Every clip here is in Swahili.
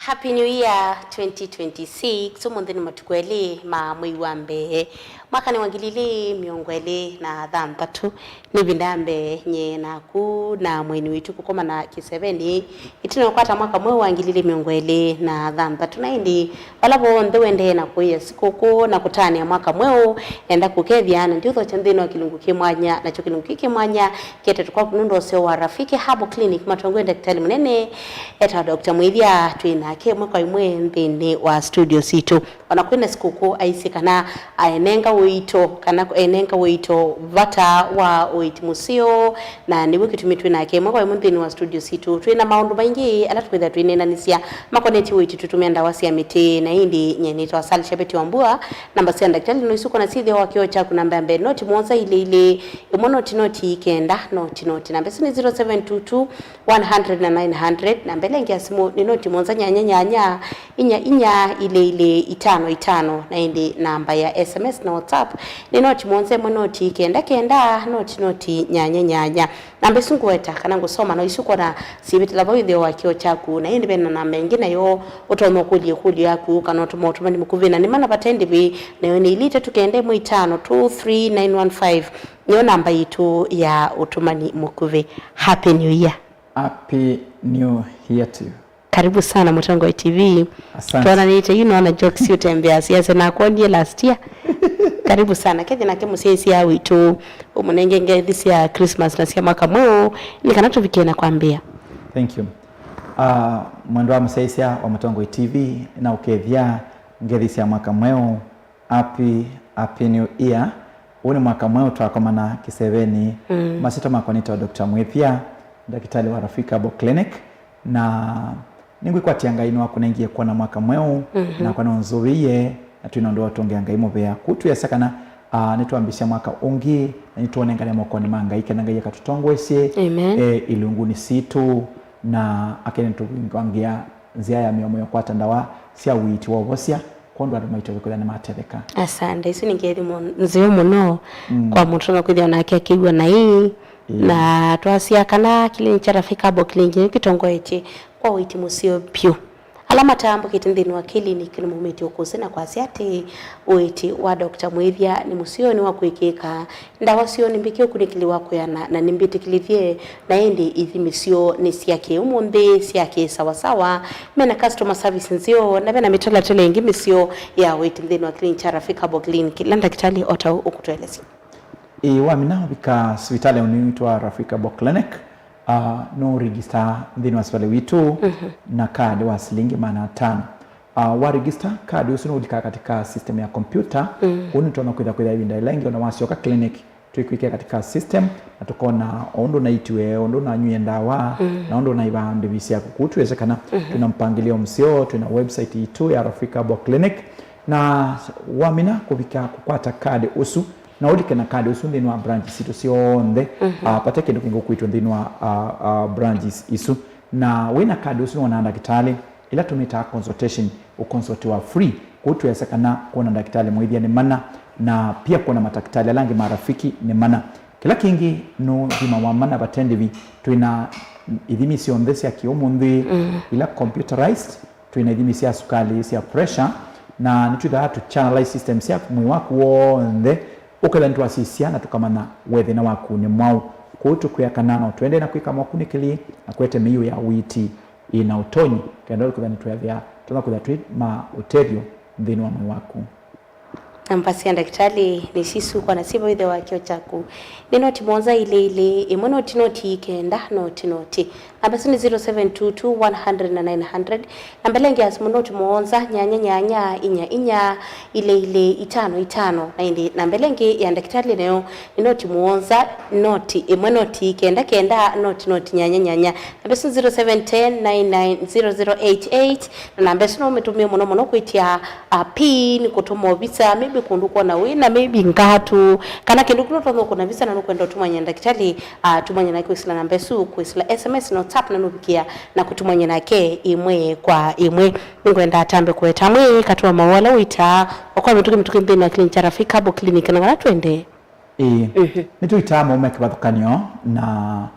Happy New Year 2026. Umundi ni matukweli mwei wa mbere. Mwaka ni wangilili miongwele na dhantatu. Nibindambe nye naku na mweni witu kukoma na kiseveni. Itino kwata mwaka mwe wangilili miongwele na dhantatu. Na hindi walabo ndewende na kuya sikoko na kutani ya mwaka mweo. Enda kukeviana. Ndiyo chandino kilungu kimwanya na chukilungu kimwanya. Kete tukwa kunundo seo wa Rafiki Herbal Clinic. Matongwe daktari mnene. Eta Dr. Mwithia tuina ke mwaka imwe ndene wa studio situ wanakwenda sikuku aisi kana aenenga wito kana enenga wito vata wa witi musio na niwe kitumitwe nake mwaka imwe ndene wa studio situ tuina maundu maingi alatukwenda tuinena nisia makoneti witi tutumia ndawasi ya miti na hindi nyenito asali shapeti wambua namba sia daktari nuisuko na sidhi wa kio chaku namba mbe noti mwonza ile noti kenda noti namba sini 0722 100 na 900 namba lengi asimu ni noti mwonza nyanya inya ile itano na indi namba ya SMS na WhatsApp ni noti mwonze noti kenda noti nyanya namba sunguweta kana ngusoma no isuko na sibiti labo video wakio chaku na indi bena namba nyingine yo utomo kuli yaku kana utomo ni mukuvina ni mana patendi bi na yoni ilite tukende mu 523915 niyo namba yitu ya utumani mukuve. Happy New Year. Happy New Year to you. Karibu sana Mutongoi TV. Asante. Tuona niite you know na jokes you tembea siasa na kwani last year. Karibu sana. Kethi na kemu sisi ya witu umunengenge this year Christmas na siya mwaka mweo ni kana tuvikie na kuambia. Thank you. Mwendo wa msaisia wa Mutongoi TV na ukethia ngethisi ya mwaka mweo. Happy New Year. Uni mwaka mweo tuwakoma na kiseveni. Masito makonita wa Dr. Mwithia, daktari wa Rafiki Herbal Clinic na ningwi kwa tiangaino wako nengie kwa na mwaka mweo na kwa na nzuriye na tuinondoa tongeanga imo bea kutu ya sakana nituambisha mwaka ungi na nituone ngale mwako ni mangaike na ngaya katutongwese ilunguni situ na akene tuwangia nzia ya miyomo kwa tandawa siya witi wawosia kondo adumaito wikola na matebeka. Asante. Isi ningeri nzio muno kwa mutuna kudia na kia kigwa na hii na tuasia kana kile cha Rafiki Herbal Clinic kitongoeche kwa witi musio pio alama tambo kitindini wa clinic ni mumeti ukosena kwa siate witi wa Dr. Mwithia ni musio ni wa kuikeka ndawa sio nimbikio kunikili wako ya na nimbiti kilithie na endi ithimisio ni siake umunde siake sawa mena customer service nzio na bena mitola tele ingi misio ya witi ndini wa clinic cha Rafiki Herbal Clinic landa kitali ota ukutuelezi. Wamina bika hospitali unaitwa Rafiki Herbal Clinic no register ndini wasipale witu na kadi wa shilingi 500 wa register kadi usino udika katika system ya computer unitona kwenda ibinda ilengi na wasioka clinic tuikwike katika system na tukona ondo na itwe ondo na nyenda wa na ondo na ibande bisi yako kutuwezekana tuna mpangilio msio tuna website itu ya Rafiki Herbal Clinic na wamina kubika kupata kadi usu na udike na kadi usu ndini wa branches itu sionde pateke ndukingo kuitu ndini wa branches isu na wina kadi usu wana daktari ila tumita consultation ukonsulti wa free kutu ya sakana kuona daktari Mwithia ni mana na pia kuona madaktari alangi marafiki ni mana kila kingi no hima wa mana batendivi tuina idhimisi ondesi ya kiumundi ila computerized tuina idhimisi ya sukali ya pressure na nituida to channelize systems ya mwi waku wonde ukala ntu asisia na tukamana wethe na waku ni mwau kutu kuyakanana tuende na kuika mwakunikili na kuete miyu ya witi ina utonyi kenda kudhani tuyathia tunakudhatwi ma uterio ndini wa mwi waku. Nampasi daktari ni sisu kwa nasiba withe wakio chaku ni noti mwonza ile imo noti kenda noti namba sini 0722 100 na 900 namba lengi asimu noti mwonza nyanya inya ile itano na indi namba lengi ya daktari leo ni noti mwonza imo noti kenda noti nyanya namba sini 0710 990088 na namba sini umetumia mono kuitia pin kutomo visa maybe kunduko na wina maybe ngatu kana kindu kunotono kuna visa na nukwenda utumanya daktari tumanya na kuisila namba su kuisila SMS na WhatsApp na nubikia na kutumanya nake imwe kwa imwe ngwenda atambe kueta mwe katwa mawala uita kwa mituki mbina clinic cha Rafiki Herbal Clinic na ngala twende nitu itamo umekibathukanio na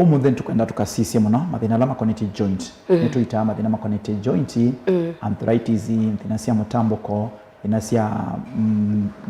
Umuthe tukwenda tukasisia muno mathina la connective joint nituita mathina ma connective joint arthritis thina cia mutambuko thina cia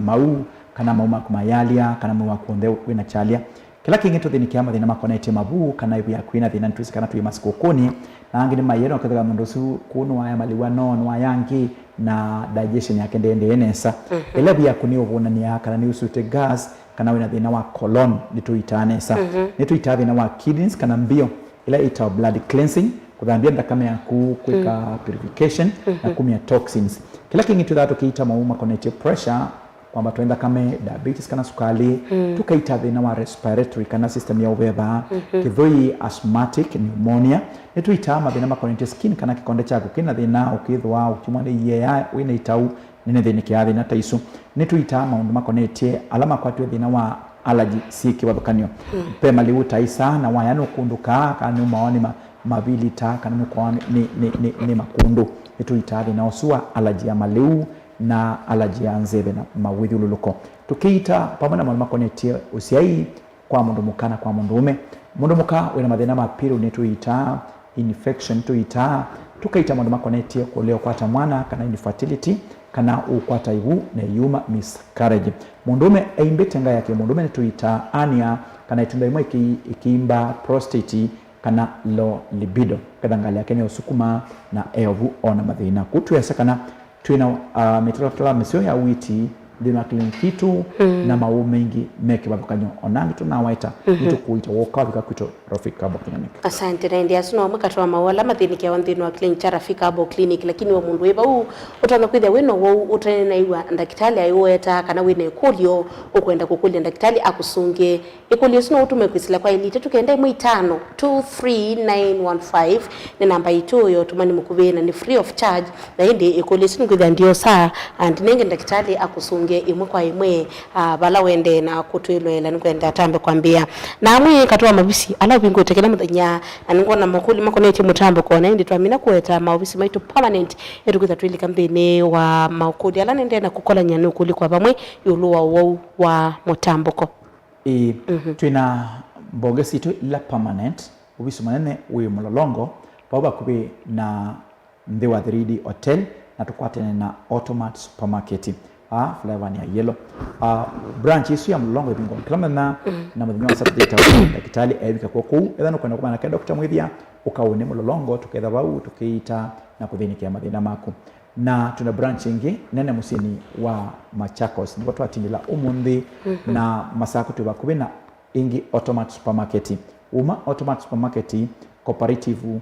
mau kana mauma kumayalia kana mwa kuonde wina chalia kila kingi tuthini kia mathina ma connective mabu kana ibu ya kwina thina ntwisi kana twi masikokoni na angini mayero kathaga mundu su kunu waya maliwa no wa yangi na digestion yake ndende enesa ile bia kuni ubona ni kana ni usute gas kana wina thina wa colon nituitanesa nituita thina wa kidneys kana mbio ile ita blood cleansing kuthambia ndakame yaku kwika purification na kumia toxins kila kingi tuthato kiita mauma connective pressure kwamba tuenda kame diabetes kana sukali tukaita thina wa respiratory kana system ya ubeba kithui asthmatic pneumonia nituita mathina ma connective skin kana kikonde chako kina thina ukithwa ukimwande ye wina itau nene thini kia thina taisu nituita maundu ma connective alama kwatwe thina wa allergy siki wathukanio pema liu taisa na wayano kunduka kana maoni mabili ta kana kwa ni makundu nituita thina osua allergy ya maliu na allergy ya nzebe na mawithululuko tukiita pamoja na makonetie usiai kwa mundu mukana kwa mundu ume mundu muka wina mathina ma piru nituita infection tuita tukaita mundu makonetie kuleo kwata mwana kana infertility kana ukwata ibu na yuma miscarriage mundu ume aimbetenga yake mundu ume nituita ania kana itunda imwe ikiimba prostate kana low libido kadhangali yake ni usukuma na eovu ona mathina kutu ya sakana twina metrotola mesio ya witi ndina klinikitu na mau mengi meke babukanyo onangi tunawaita nitukuita wokabika kwito Rafika Herbal Clinic. Asante na ndia sino mwakatwa mawala mathini ya wanthini wa clinic cha Rafika Herbal Clinic lakini wa mundu weba u utana kwithia wino wo utanena iwa ndakitali ayoeta kana wine kulio ukwenda kukulia ndakitali akusunge ikulio sino utume kwisila kwa elite tukenda imwe 5 23915 ni namba itu yo tumani mukubena ni free of charge na indi ikulio sino kwithia ndio saa and nenge ndakitali akusunge imwe kwa imwe bala wende na kutwilwela nikwenda tambe kwambia na amwe katwa mabisi ala bingo tekela muthenya aningona makuli makonete mutambo kona indi twamina kueta mabisi maitu permanent etukuza twilika mbene wa makuli ala nende na kukola nyanu kuli kwa bamwe yuluwa wo wa mutambo ko twina mbogesi tu la permanent ubisu manene we mulolongo baba kubi na Ndhiwa 3D hotel na tukwatene na Automat supermarket flavor ya yellow branch isu ya mulongo bingo kila na mudhimwa Saturday dakitali ebika kwa ku edha kwenda kwa na Dr. Mwithia ukawone mulolongo tuketha bau tukiita na kuthinikia mathina maku na tuna branch ingi nene musini wa Machakos ndipo twatindila umundi na masako tubakubi na ingi Automat supermarket Automat supermarket cooperative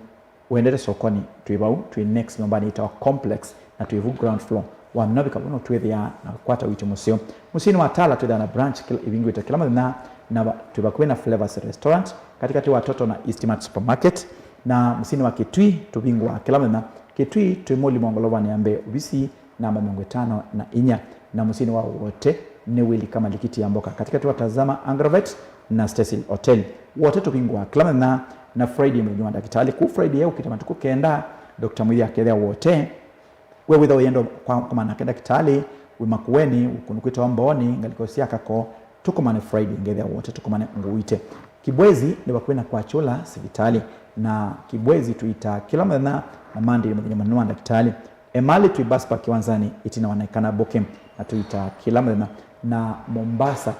uendele sokoni tuibau tui next nyumbani ita complex na tuivu ground floor wa mnabika bono twethia na kwata witu musio musini wa tala tweda na branch kila ibingu ita kila na tubakuwe na Flavors restaurant katikati watoto na Eastmart supermarket na musini wa Kitui tubingwa kila na Kitui tuimoli mongolova ni ambe ubisi na mamongo 5 na inya na musini wa wote ni wili kama likiti ya mboka katikati watazama Angrovet na Cecil Hotel wote tubingwa kila na Friday mwenye dakitali ku Friday yao kitamatuko kenda Dr. Mwithia akethea wote wewe witho yendo kwa maana kenda kitali wimakuweni ukunukwita wamboni ngalikosia kako tukomane Friday ngethea wote tukomane nguite Kibwezi ni bakwena kwa chola sivitali na Kibwezi tuita kila na Monday mwenye manua dakitali Emali tuibaspa kiwanzani itina wanaikana Bokem na tuita kila na Mombasa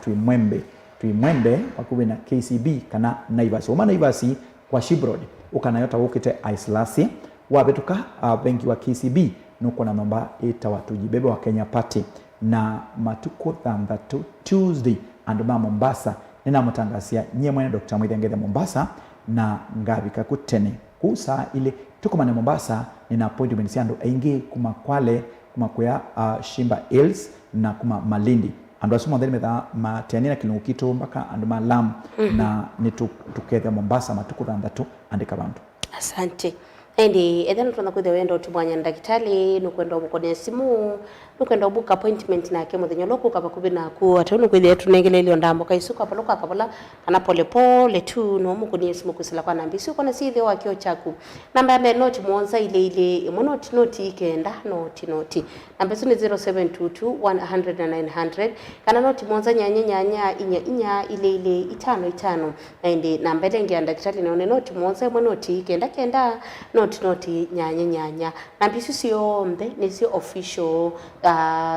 tuimwembe wakuwe na KCB kana Naivasi uma Naivasi kwa Shibrod ukanayota wukite Islasi wabetuka benki wa KCB nuko na mamba ita watu jibebe wa Kenya Party na matuko thambatu Tuesday and Mombasa nina mutangasia nye mwene Dr. Mwithia ngethe Mombasa na ngabika kutene kusa ile tuko mane Mombasa nina appointment siando aingi kuma Kwale kuma kuya Shimba Hills na kuma Malindi ando asuma ndeni metha matianina kilungukito mpaka ando Lamu na nitukethe Mombasa matuko thambatu andika bantu. Asante endi ethano tunakwithia wenda utumwanya ndagitari nukwenda umukone simu nukwenda ubuka appointment nake muthenya loku kaba kubi naku atu nukwithia tunengelelio ndambo kaisuka paloka kabola kana pole pole tu no mukone simu kusila kwa nambi sio kona sithe wa kio chaku namba ya noti muonza ile noti ikenda noti namba ni 0722 100 kana noti muonza nyanya inya ile itano endi namba lengi ya ndagitari ne noti muonza noti ikenda noti nyanya na bisu siombe ni si official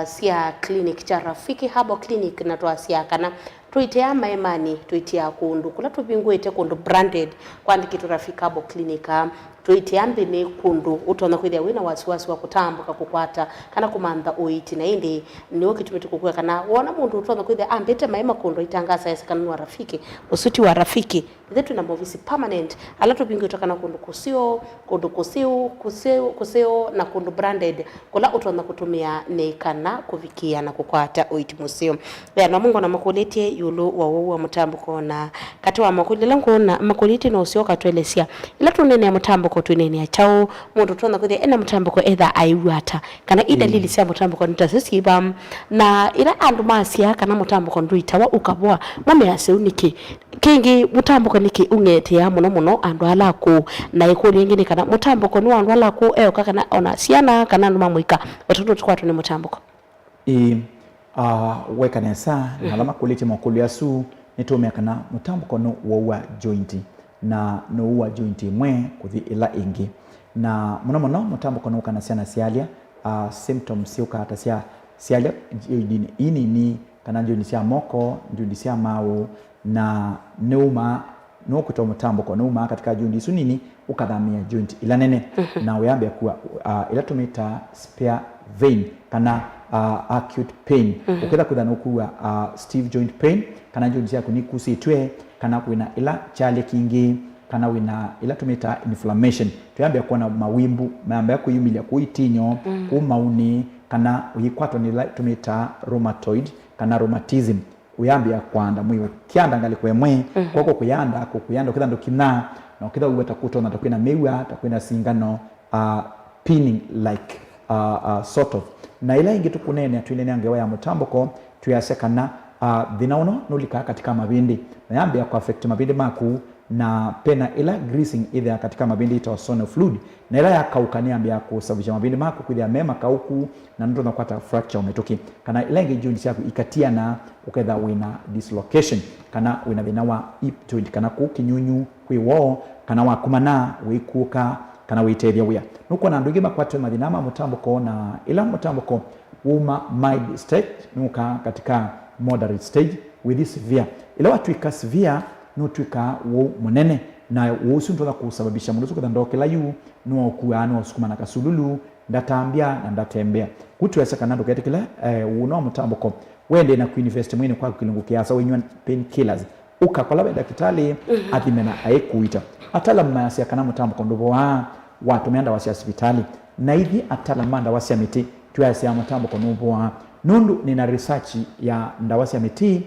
sia clinic cha Rafiki Herbal Clinic na twasia kana tuitea maimani tuitea kundu kula tubingwete kundu branded kwandiki Rafiki Herbal Clinic tuitea mbene kundu utona kwithia wina wasiwasi wa kutambuka kukwata kana kumanda oiti na indi ni okitumete kukua kana wona mundu utona kwithia ambete maima kundu itangasa yesa kana wa Rafiki usuti wa Rafiki zetu na movisi permanent ala tubingwete kana kundu kusio na kundu branded kula utona kutumia ne kana kuvikia na kukwata oiti musio ya na mungu na makuletie yulu wa mutambuko na kati wa makulile ngona makuliti no usio katwelesia ila tunene ya mutambuko tunene ya chao mundu tona kuthia ena mutambuko etha aiwata kana ida lili sia mutambuko ntasisiba na ila andu masia kana mutambuko nduitawa ukabwa mame aseuniki kingi mutambuko niki ungete ya muno andu alaku na ikuli ngine kana mutambuko no andu alaku kana ona siana kana andu mamwika watoto tukwatu ni mutambuko wekanesa na alama kuliti makulu yasu nitumia kana mutambuko no wa jointi na no wa jointi mwe kuthi ila ingi na muno mutambuko no kana siana sialia symptoms sio kata sialia ini ni kana jointi sia moko jointi sia mau na neuma no kutoa mutambuko neuma katika jointi su nini ukadhamia jointi ila nene na uyambe kuwa ila tumita spare vein kana acute pain ukitha kuthana kuwa stiff joint pain kana joint yako ni kusitwe kana kuina ila chale kingi kana wina ila tumita inflammation tuyambia kuona mawimbu mambo yako yumilia kuitinyo kumauni kana uyikwatwa ni tumita rheumatoid kana rheumatism uyambia kwanda mwiwe kianda ngali kwemwe koko kuyanda ukitha ndo kina na ukitha uweta kutona takwina mewa takwina singano pinning like sort of na ila ingi tukunene atuilene angewa ya mutambuko tuyasekana dhinaono nulika katika mabindi na yambi ya kuaffect mabindi maku na pena ila greasing either katika mabindi ita sonal fluid na ila ya kaukani yambi ya kusababisha mabindi maku kuthia mema kauku na ndo na kwata fracture umetoki kana ila ingi joint yako ikatia na uketha wina dislocation kana wina dhinawa hip joint kana kukinyunyu kwiwo kana wakumana wikuka kana witethia wia nuko na ndugi makwatwe madhinama mutambuko na ila mutambuko uma mild state nuka katika moderate stage with severe ila watu ikasevere no tuika wo munene na wosu ntoza kusababisha mundu suko ndokela yu no kuwa no sukuma na kasululu ndatambia na ndatembea kutwesa kana ndoketekela uno mutambuko wende na kuinvest mwini kwa kilungu kiasa wenywa painkillers ukakola be dakitali athimena aikuita atala mmasi kana mutambuko ndobo watu meanda wasi hospitali na hivi atalamanda wasi miti tuasi ya mutambuko ndobo nundu nina research ya ndawasi ya miti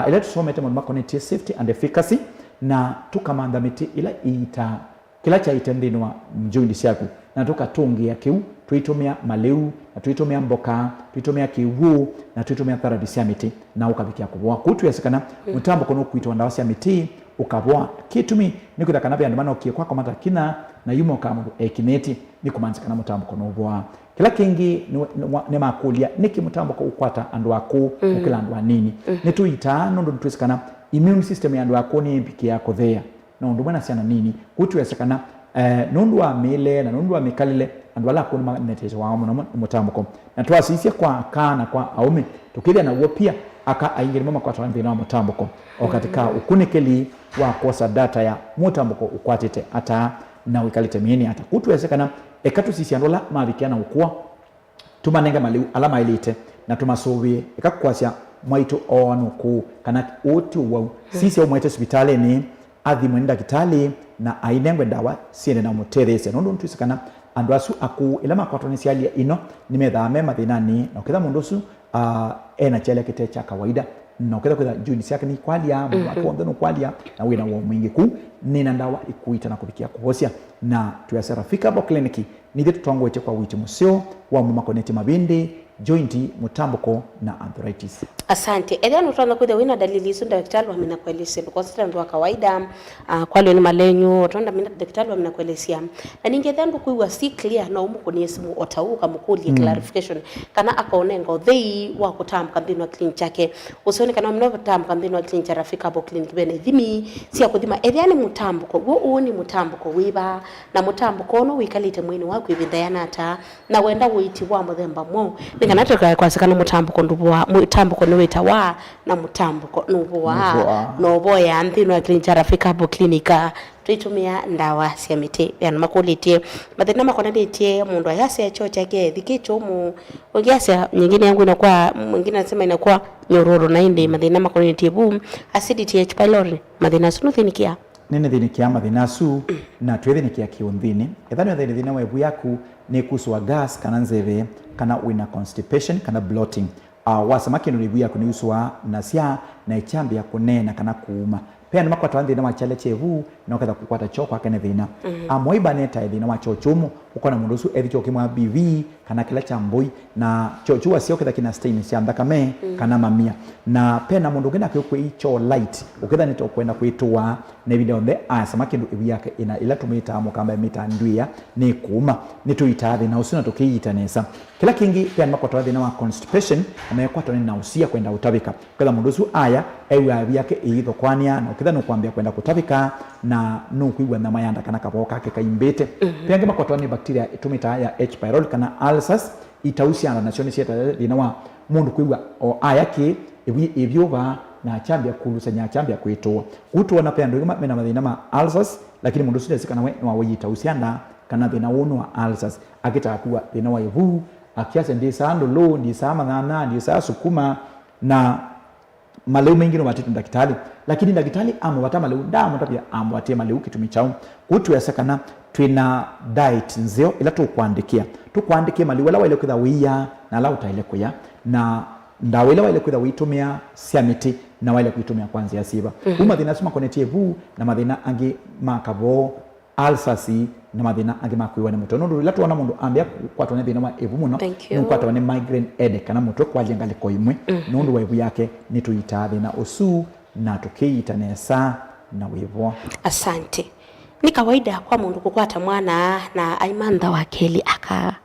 ila tusomete mwa connect safety and efficacy na tukamanda miti ila ita kila cha itendinwa mjundi siaku na tukatungia kiu tuitumia maleu na tuitumia mboka tuitumia kiwu na tuitumia therapy ya miti na ukabikia kubwa kutu yasekana mutambuko no kuitwa ndawasi ya miti ukabwa kitumi nikuthakana bya ndimana ukiekwa kwa mata kina na yumo kama ekineti nikumanzikana mutambuko no bwa kila kingi ne makulia niki mutambuko ukwata andu wako ukila andu nini netuita ndo tuisikana immune system ya andu wako ni mpiki yako thea na ndo bwana siana nini kutu yasekana nundu wa mele na nundu wa mikalile andu wala ko netete wa mutambuko na twasisia kwa kana kwa aume tukithia na uo pia aka aingirimo makwata nthina wa mutambuko okatika ukunikeli wa kosa data ya mutambuko ukwatite ata na wikalite mieni ata kutwesekana ekatu sisi andola mabikiana ukua tumanenga mali alama ilite na tumasovie ekakwasya mwaito onu ku kana oti wa sisi au mwete hospitali ni athi mwenda kitali na ainengwe dawa siene na muterese nondo ntuisekana andwasu aku ilama kwatonisi ali ino nimedha mema thinani na ukitha mundu su ena chele kite cha kawaida no ketha kwitha juni ciake ni kwalia mundu wake wonthe no kwalia na wina wo mwingi ku nina ndawa ikuita na kubikia kuhosia na tuyase Rafika Herbal Clinic ni thitu twangwete kwa witi musio wa mumakoneti mabindi jointi mutambuko na arthritis. Asante. Edhano tutaanza kuja wina dalili hizo daktari wa mina kuelezea kwa sababu ndio kawaida kwa leo ni malenyo tunaenda mina daktari wa mina kuelezea na ningedhani kuiwa si clear na umu kwenye simu otau kama kuli clarification kana akaonengo they wa kutamka mbinu clinic chake usione kana mnao kutamka mbinu clinic cha Rafika Herbal Clinic bene dhimi si akudhima edhani mutambuko wo uoni mutambuko wiba na mutambuko no wikalite mwini wako ibindayana ata na wenda uiti wa muthemba mo nikanatoka kwa sakana mutambuko nduwa mutambuko no wita wa na mutambuko nubuwa noboya mbinu clinic cha Rafika Herbal Clinic tuitumia ndawa cia miti yana makulitie mathina makonanetie mundu ayase cho chake thikicho mu ungiasa nyingine yangu inakuwa mwingine anasema inakuwa nyororo na inde mathina makonanetie bu acidity H pylori mathina sunuthinikia nene thinikia mathina su na twethinikia kiunthini ethano thina webu yaku ni kuswa gas kana nzeve kana wina constipation kana bloating wasamaki no ribu yaku ni uswa na cia na ichambia kunena kana kuuma pia nima kwa thina wa chale chevu na ukatha kukwata choko akene thina amoiba neta thina wa chochumu ukona mundu su ethi chokimwa BV kana kila chamboi na chochua sio kitha kina stain cia thakame kana mamia na pia na mundu ngena kwa icho light ukitha nito kwenda kuitua na video the samaki ndu ibu yake ina ila tumita mukamba mita ndwia ni kuuma ni tuitathi na usina tukiita nesa kila kingi pia nima kwa thina wa constipation amekwata na usia kwenda utabika ukitha mundu su aya ewa yake iitho kwania na ukitha nukwambia kwenda kutabika na nukuigwa na mayanda kana kaboka kake kaimbete pia ngema kwa ni bacteria itumita ya H pylori kana ulcers itausiana na cioni cieta thina wa mundu kuigwa o ayake ibyoba na chambia kulusanya chambia kwitwa gutwa na pia ndio mena mathina ma ulcers lakini mundu sio sikana we no wayitausiana kana thina wono wa ulcers akita kuwa thina wa ivu akiase ndisa ndo lo ndisa mangana ndisa sukuma na maleu mengi no matatu daktari lakini daktari amwata maleu damu tapia amwatie maleu kitumi chao kutu yasekana twina diet nzio ila tukwandikia maleu wala wale kwitha wiya na la utaile kuya na ndawe ila wale kwitha witumia siamiti na wale kuitumia kwanza ya siba mathina suma konetie vu na mathina angi makavo alsasi na mathina angi makuiwa ni muto nundu ila tuona mundu ambia kwa tuone thina wa evu muno kwa tuone migraine headache kana muto kwa jengali ko imwe nundu wa evu yake ni tuita thina usu na tukiita nesa na wevo. Asante. Ni kawaida kwa mundu kukwata mwana na aimantha wa keli aka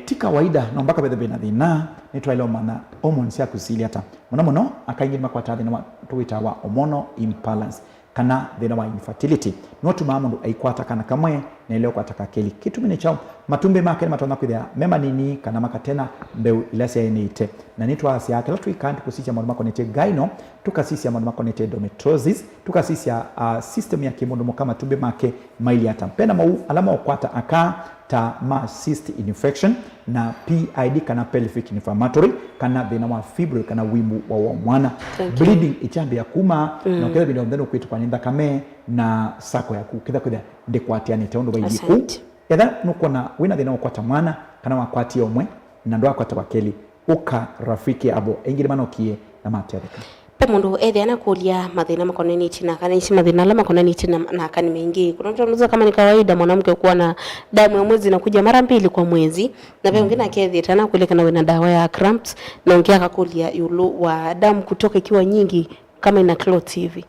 ti kawaida no mpaka bethe bina thina ni twailo mana hormones ya kusili hata muno akaingirima kwa thina wa tuita wa hormonal imbalance kana thina wa infertility no tuma mundu aikwata kana kamwe na ile kwa takakeli kitu mine chao matumbe make matona kwithia mema nini kana makatena mbeu ilase inite na nitwa asia yake latu ikanti kusisha mundu makonete gyno tukasisia mundu makonete endometriosis tukasisia system ya kimundu kama tumbe make maili hata pena mau alama okwata aka ta ma cyst infection na PID kana pelvic inflammatory kana thina wa fibroid kana wimbu wa mwana bleeding ichambi ya kuma na kile video ndeno kwitu kwa nyinda kame na sako ya kukitha ndekwatiani teondo bayiku yatha nukona wina thina okwata mwana kana wakwati omwe na ndo akwata wakeli uka rafiki abo engire manokie na matereka pe mundu ethana kulia mathina makoneniti na kana isi mathina la makoneniti na kana mengi kuna mtu anaweza kama ni kawaida mwanamke kuwa na damu ya mwezi inakuja mara 2 kwa mwezi na pia mwingine akedhi tena kule kana wina dawa ya cramps na ongea akakulia yulu wa damu kutoka ikiwa nyingi kama ina clot hivi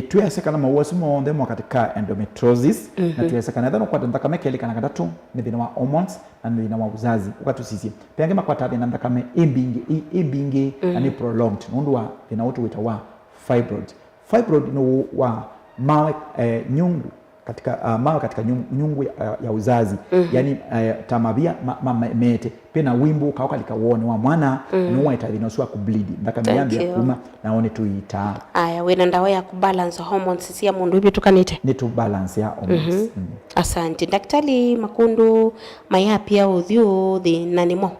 tuyaseka na mawasimo ndemo katika endometriosis na tuyaseka na dhano kwa ndaka mekeli kana kadatu ni dhina wa hormones na dhina wa uzazi wakati sisi pia ngema kwa tabi na ndaka me imbingi ani prolonged mundu wa dhina watu wita wa fibroid no wa mawe nyungu katika mawe katika nyungu ya uzazi yani tamabia mete pena wimbu kauka likawone wa mwana ni wa itadhinoswa kubleed ndaka miambia kuma naone tuita aya wena ndawa ya kubalance hormones sia mundu hivi tukanite ni to balance ya hormones asante daktari Makundu mayapia udhio the nanimo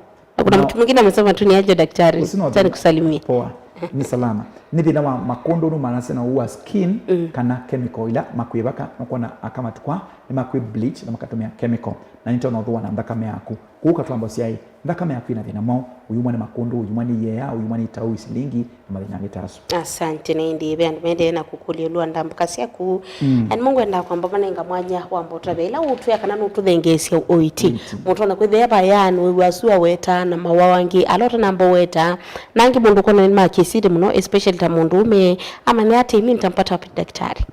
kuna mtu mwingine amesema tu ni aje daktari tani kusalimia poa ni salama ni thina wa makondo no manase na uwa skin kana chemical ila makwibaka nokona akama tukwa ni makwi bleach na makatumia chemical na nito no thwa na ndakame yaku kuka twambo siai ndakame yaku ina thina mo uyumwa ni makondo uyumwa ni yea uyumwa ni tau isilingi na mathina ngitasu. Asante nindi bandu mende na kukulielwa ndambuka siaku and mungu enda kwamba manenga mwanya wambo travela utu yakana nututhengesia oiti muntu na kwithea bayanu wasua weta na mawawangi alota nambo weta nangi mundu kona ni makisidi muno especially ta mundu ume ama ni ati mimi nitampata wapi daktari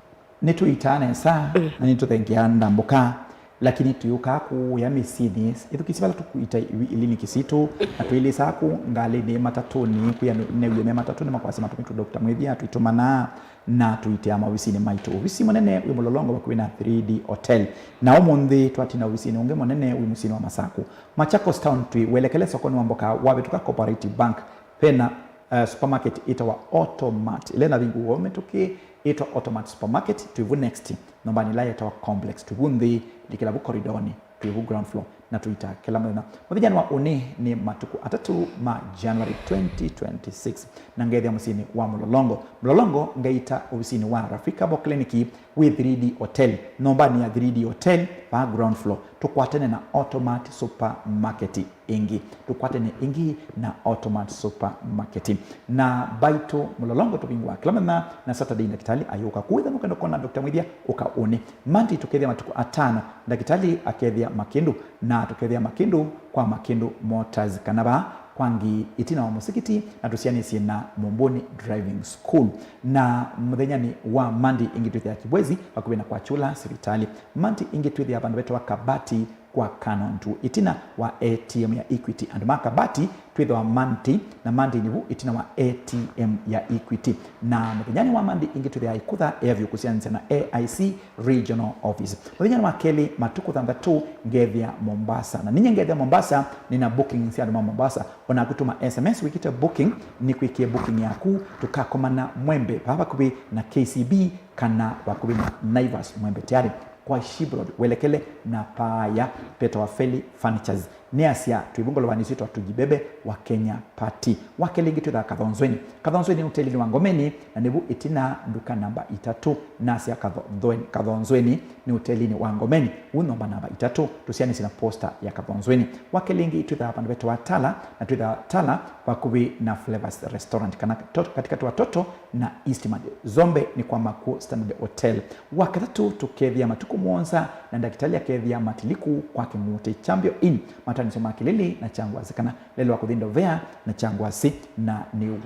nitu itane saa na nitu thengia ndambuka lakini tuyuka ku ya misidi ithukisibala tukuita ilini kisitu na tuili saku ngali ni matatuni kuya ne uye matatuni makwasema tumitu Dr. Mwithia tuitumana na tuitea mawisini maitu uvisi monene uyu mulolongo wakuwina 3D hotel na umundi twatina uvisini unge monene uyu musini wa Masaku Machakos Town tuiwelekele sokoni wamboka wabetuka Cooperative Bank pena supermarket itawa Automat ile na vingu wome tuki ito Automat supermarket tuivu next nombani la itawa complex tuivundi likilabu koridoni tuivu ground floor na tuita kila mwana mwadhijani wa uni ni matuku atatu ma January 2026 na ngedhi ya musini wa Mlolongo ngaita uvisini wa Rafika Bo Kliniki with 3D Hotel nombani ya 3D Hotel pa ground floor tukwatene na Automat supermarket ingi tukwatene ingi na Automat supermarket na baito Mlolongo tupingwa kila mwana na Saturday na kitali ayuka kuweza nukendo kona Dr. Mwithia uka uni manti tukedhia matuku atano dakitali akedhia makindu na tukedhia makindu kwa Makindu Motors kanaba kwangi itina wa musikiti na tusianisi na Momboni Driving School na mdhenyani wa mandi ingituthi ya Kibwezi wakubina kwa chula sivitali manti ingituthi ya bandu wetu wa Kabati kwa Canon tu itina wa ATM ya Equity and makabati twitho wa manti na mandi nivu itina wa ATM ya Equity na mdhenyani wa mandi ingituthi ya Ikutha evyo kusianisi na AIC Regional Office mdhenyani wa Keli matuku thambatu ngevya Mombasa na ninye ngevya Mombasa nina booking siya duma Mombasa wana kutuma SMS wikita booking ni kuikie booking yaku tukakomana Mwembe papa kubi na KCB kana wakubi na Naivas Mwembe tayari kwa Shibrod welekele na paya Peter wa Feli Furnitures Neasia tuibungolo wanisito tujibebe wa Kenya Party wakelingi tu da Kadhonzweni hoteli ni Wangomeni na nebu itina nduka namba 3 Nasia Kadhonzweni ni hoteli ni Wangomeni unomba namba 3 tusiani sina poster ya Kadhonzweni wakelingi tu da hapa wetu wa Tala na tu da Tala wakubi na Flavors Restaurant katika tu watoto na Eastmad Zombe ni kwa Maku Standard Hotel wakatatu tukedhia matuku Mwanza na ndakitalia kedhia matiliku kwa Kimuti Champion Inn matani soma kilili na changwa zikana lelo wakudhindo vea na changwa si na ni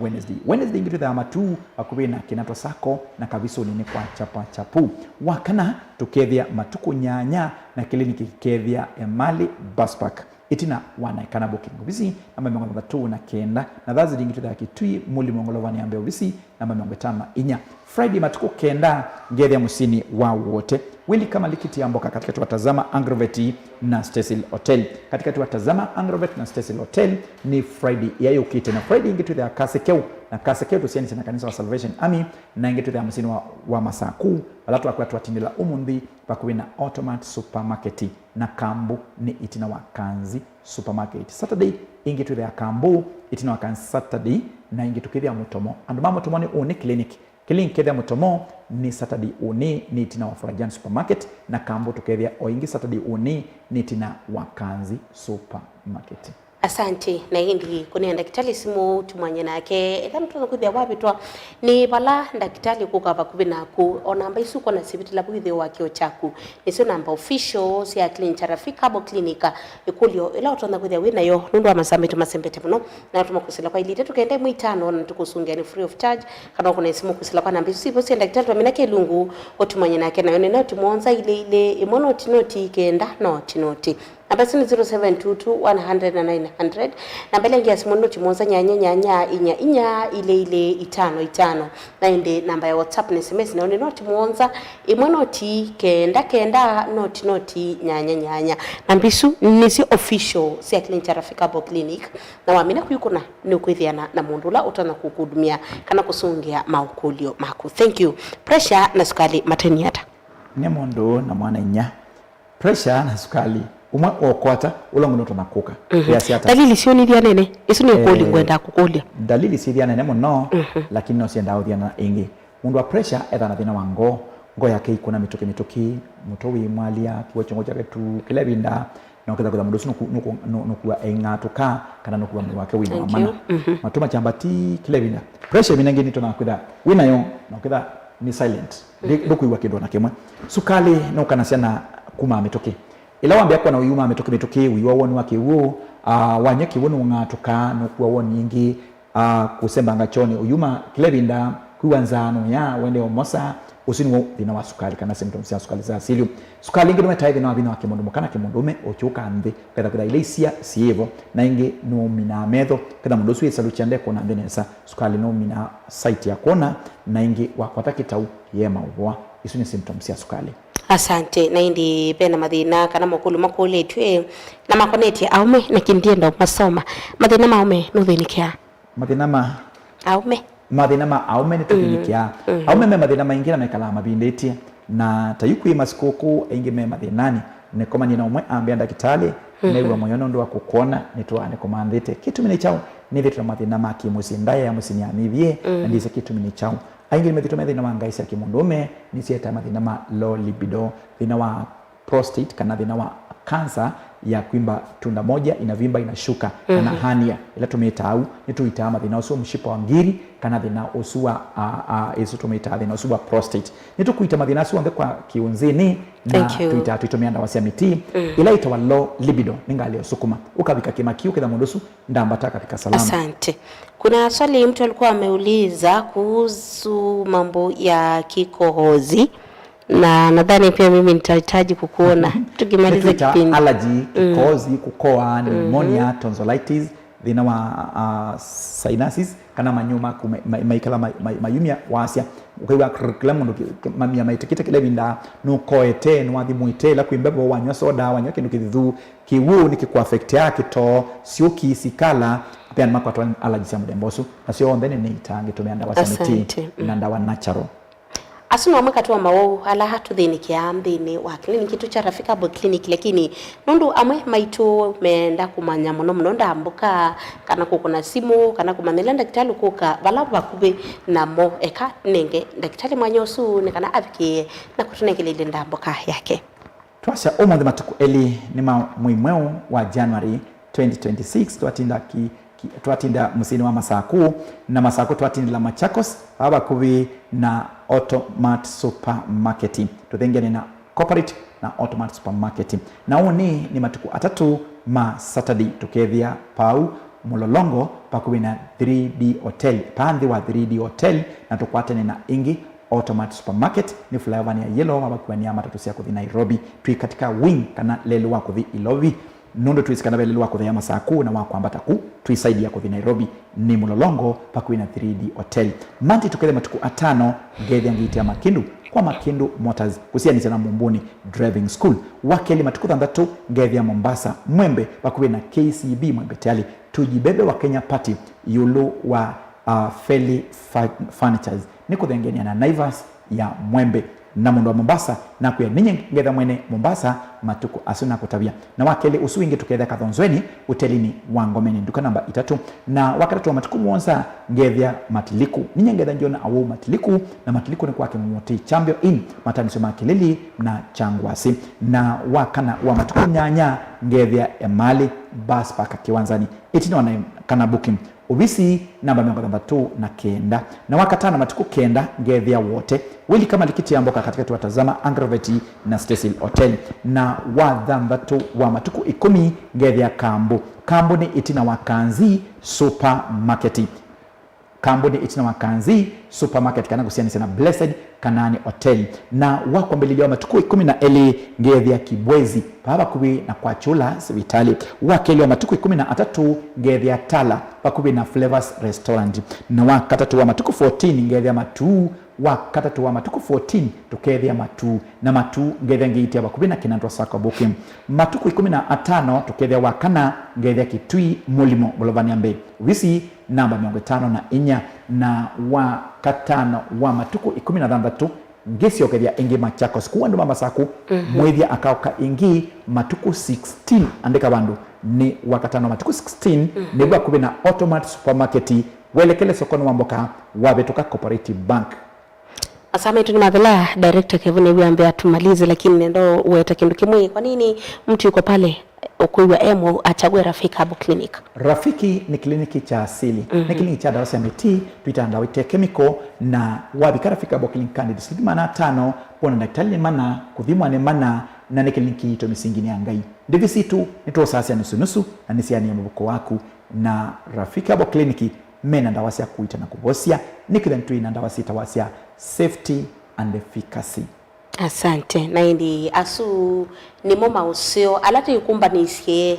Wednesday ingitu da matu wakubi na Kinato Sako na Kabiso ni kwa chapa chapu wakana tukedhia matuku Nyanya na kliniki kedhia Emali Buspark itina wanaikana booking ubisi namba 3 na kenda na dhazi dingitu da Kitui muli mongolovani ambe ubisi namba 5 inya Friday matuku kenda ngedhi ya musini wa wote wili kama likiti amboka katika tuwatazama Angrovet na Cecil Hotel katika tuwatazama Angrovet na Cecil Hotel ni Friday yayo kite na Friday ingitu da Kasekeu na Kasekeu tusiani sana kanisa wa Salvation Army na ingitu da musini wa Masaku walatu wa tuwatindila umundi pakuwi na Automat supermarket na Kambu ni itina wa Kanzi supermarket Saturday ingitu da Kambu itina wa Kanzi Saturday na ingitu kithia Mutomo anduma Mutomo ni uni clinic kithia Mutomo ni Saturday uni ni itina wa Farajan supermarket na Kambu tukethia oingi Saturday uni ni itina wa Kanzi supermarket. Asante na hindi kuni ndakitali simu tumanye nake ela mtu nakuthia wapi twa ni bala ndakitali kukava kubina ku onamba isuko na sibitila kuithio wakio chaku nisio namba official sia Clinic Rafika Bo Clinica ikulio ela utona kuthia wina yo nundu wa masambeto masembete muno na tumakusila kwa ilite tukende mwitano na tukusungia ni free of charge kana kuna simu kusila kwa namba sipo sia ndakitali twaminake lungu otumanye nake na yone na tumonza ile imono tinoti kenda no tinoti namba 0722-100-900 namba lengi ya simu chimoza nyanya inya ile 5 na inde namba ya WhatsApp ni SMS na noti monza imonoti kenda noti nyanya nambisu nisi official sia Clinic Rafika Bo Clinic na wamina kuyukuna ni ukwithiana na mundula utana kukudumia kana kusungia maukulio maku. Thank you. Pressure na sukali mateniata ne mondo na mwana inya pressure na sukali umwa okwata ulongo tunakuka dalili sio ni dia nene isu ni koli ngwenda kukolia dalili si dia nene muno lakini no sienda udhiana ingi mundu wa pressure etha na thina wango ngo yake ikuna mituki mutowi mwalia kiwa chongo chake tu kile binda na ukitha kutha mundu nukuwa engatuka kana nukuwa mundu wake wina mana matuma chambati kile binda pressure binangi ni tunakwitha wina yo na ukitha ni silent ndukuiwa kindu na kimwe sukali no kana ciana kuma mituki ila wambia kwa na uyuma mituki uyuwa woni wake uo wanyeki woni ngatuka nukuwa woni ingi kusemba ngachoni uyuma kile binda kuanzano ya wende omosa usini thina wa sukali kana symptoms ya sukali za asili sukali ingi numeta thina wa thina wa kimundu kana kimundume ochuka nthi ketha ile isia sievo na ingi no mina metho ketha mundu usu isalu chande kona ndenesa sukali no mina site ya kona na ingi wakwata kitau yema ubwa isu ni symptoms ya sukali. Asante na indi pena mathina kana makulu makuletwe na makoneti aume na kindienda masoma mathina maume no thinikia mathina aume mathina ma aume ni tukinikia aume me mathina maingi na mekala mabindetie na tayuku imasikuku aingi me mathinani ne koma ni na umwe ambia ndakitali newa moyono ndo akukona nitwane komandete kitu mini chao ni vitu mathina ma kimusindaya ya musini amivie na ndise kitu mini chao aingi me vitu mathina ma ngaisa kimundume ni sieta mathina ma low libido thina wa prostate kana thina wa cancer ya kwimba tunda moja inavimba inashuka kana hania ila tumeita au nituita mathina usu mshipa wa ngiri kana thina usua isu tumeita thina usua prostate nitukuita mathina usu wange kwa kiunzini na tuita tuitumia ndawa cia miti ila itawa low libido ningali usukuma ukabika kimakiu kitha mundusu ndambata katika salama. Asante. Kuna swali mtu alikuwa ameuliza kuhusu mambo ya kikohozi na nadhani pia mimi nitahitaji kukuona tukimaliza kipindi. Allergy, kikohozi, kukoa, pneumonia, tonsillitis, thina wa sinuses kana manyuma maikala mayumia wasia ukaiwa kila mundu mamia maitikita kile binda no koete no athimuite la kuimbebo wanywa soda wanywa kindu kithu kiwu nikikuaffect yake to sio kisikala pia ni makwa allergy ya mdembosu na sio ondene ni itange tumeanda wasamiti na ndawa natural. Asunu wamaka tuwa mawo ala hatu dheniki ya amdhini wa kliniki tu cha Rafika Herbal Clinic lakini nundu amwe maitu meenda kumanya mono mnonda ambuka kana kukuna simu kana kumanila ndakitali kuka valabu wakube na mo eka nenge ndakitali mwanyosu nekana aviki na kutunengele linda ambuka yake. Tuasha omo matuku eli nima muimweo wa January 2026 tuatinda musini wa masaku na masaku tuatindila Machakos haba kubi na Automat Supermarket tuthengene na corporate na Automat Supermarket na oni ni matuku atatu ma Saturday tukethia pau mulolongo pakubi na 3D Hotel pandi wa 3D Hotel na tukwatene na ingi Automat Supermarket ni flavor ya yellow mabakuwa ni matatu sia kuthi Nairobi tui katika wing kana lelu wa kuthi Ilovi nondo tuisikana lelu wa kuthi ya masaku na wako ambata ku tuisaidia kuthi Nairobi ni mulolongo pakubi na 3D Hotel manti tukethe matuku atano ngethia ngiti ya Makindu kwa Makindu Motors kusianisha na Mumbuni Driving School wakeli matuku thandatu ngethia Mombasa Mwembe pakubi na KCB Mwembe tayali tujibebe wa Kenya Party yulu wa Feli Furnitures niko thengenia na Naivas ya Mwembe na mundu wa Mombasa na kuya ninyi ngetha mwene Mombasa matuku asuna kutabia na wakele usuinge tuketha Kathonzweni hotelini wa Ngomeni nduka namba 3 na wakati wa matuku mwonza ngethia Matiliku ninyi ngetha njiona awu Matiliku na Matiliku ni kwake Mumoti Champion Inn Mataniso Makilili na Changwasi na wakana wa matuku nyanya ngethia Emali Bus Park Kiwanzani itini wana kana booking ubisi namba 39 na wakatana matuku kenda ngethia wote wili kama likiti amboka katika tuwatazama Angroveti na Cecil Hotel na wadhambatu wa matuku 10 ngethia Kambu ni itina wakanzi Supermarket Kambu ni itina wakanzi Supermarket kana kusiani sana Blessed Kanani Hotel na wako mbelili wa matuku 10 na eli ngethia Kibwezi paba kubi na kwa Chula Sivitali wakeli wa matuku 13 ngethia Tala pakubi na Flavors Restaurant na wakatatu wa matuku 14 ngethia Matu wakatatu wa matuku 14 tukethia Matu na Matu ngethia ngiitia bakubi na Kinandwa Sako Booking matuku 15 tukethia wakana ngethia Kitui Mulimo Bolovania Mbe wisi namba 54 na wakatano wa matuku 13 ngesi okethia ingi Machakos kuwa ndo mama saku mwethia akauka ingi matuku 16 andika bandu ni wakatano matuku 16 ni bwa kubi na Automat Supermarket welekele sokoni wamboka wabetuka Cooperative Bank. Asame tu ni mabela director Kevin Ebiambe atumalize, lakini nendo uweta kindu kimwe, kwa nini mtu yuko pale ukuiwa emo achague Rafiki Herbal Clinic? Rafiki ni kliniki cha asili. Ni kliniki cha dawa ya miti, tuita dawa ya chemical na wabika Rafiki Herbal Clinic candidate sidi mana 5 pona daktari mana kuthimwa ne mana na ni kliniki to misingi ni angai. Ndivisi tu nito sasa nusu na nisiani ya mbuko waku na Rafiki Herbal Clinic mena dawa ya kuita na kubosia nikidhantu ina dawa sita wasia safety and efficacy. Asante. Na indi asu ni moma usio alata yukumba nisiye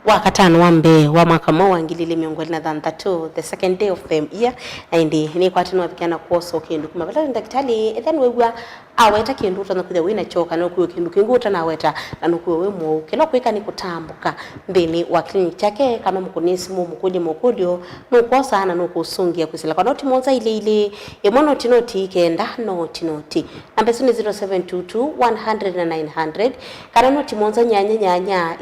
wakatano wambe wa mwaka mwa ngilile miongoni na dhantatu the second day of the year. Na indi ni kwa tinu wapikana kuoso kindu kumabala ndakitali then wewa aweta kindu utana kuthia wina choka na kuwe kindu kingu utana aweta na nukuwe wemo kilo kuweka ni kutambuka mbini wa kliniki chake kama mkunisi mukulio nukosa na nukusungia kusila kwa noti monza ile emono tinoti kenda noti nambesu ni 0722 100 kana noti monza nyanya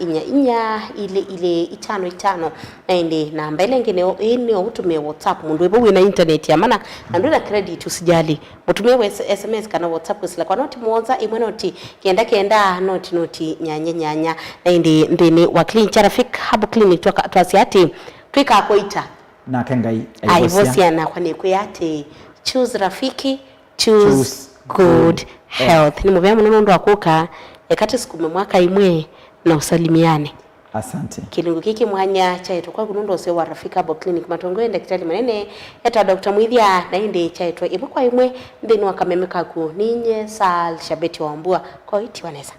ile itano na indi na mbele ngine ini utumie WhatsApp mundu webo wina internet ya mana andu na credit usijali mutumie SMS kana WhatsApp kusila kwa noti monza imwe noti kenda noti nyanya na indi ndini wa clinic Rafiki Herbal Clinic twasiati twika koita na kengai aivosia na kwa nekwe yate choose Rafiki choose good health. Ni muvya munono ndo akuka ekati sikume mwaka imwe na usalimiane. Asante. Kilungu kiki mwanya chaitwa kwa kunundo usio wa Rafiki Herbal Clinic matongoe ndakitali manene yata Dr. Mwithia na indi chaitwa imwe kwa imwe ndini wakamemeka ku ninye Sal Shabeti wa Mbua kwa iti waneza.